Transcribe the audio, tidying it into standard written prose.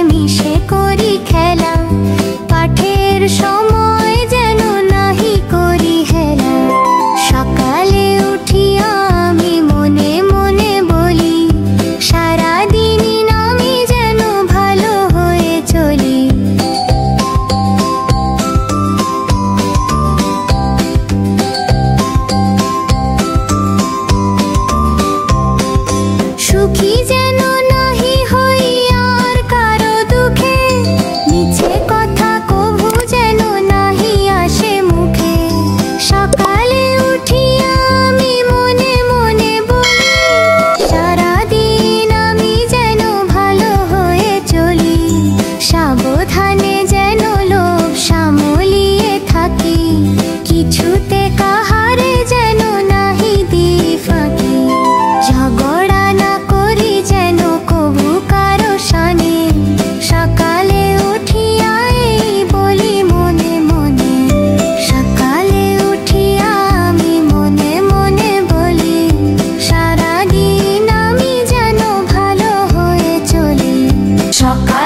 মিশে করি খেলা, পাঠের সময় যেন নাহি করি হেলা। সকালে উঠিয়া আমি মনে মনে বলি, সারাদিনই আমি যেন ভালো হয়ে চলি। সুখী যেন নাহি হই আর কারো দুঃখে, মিছে কথা কভু যেন নাহি আসে মুখে। সকালে উঠিয়া আমি মনে মনে বলি, সারাদিন আমি যেন ভালো হয়ে চলি। সাবধানে যেন লোভ সামলিয়ে থাকি, কিছুতে কাহারে যেন নাহি দিই ফাঁকি। ঝগড়া না করি যেন কভু কারো শানে, সকালে উঠিয়া এই বলি মনে মনে। সকালে উঠিয়া আমি মনে মনে বলি, সারাদিন আমি যেন ভালো হয়ে চলি। সকাল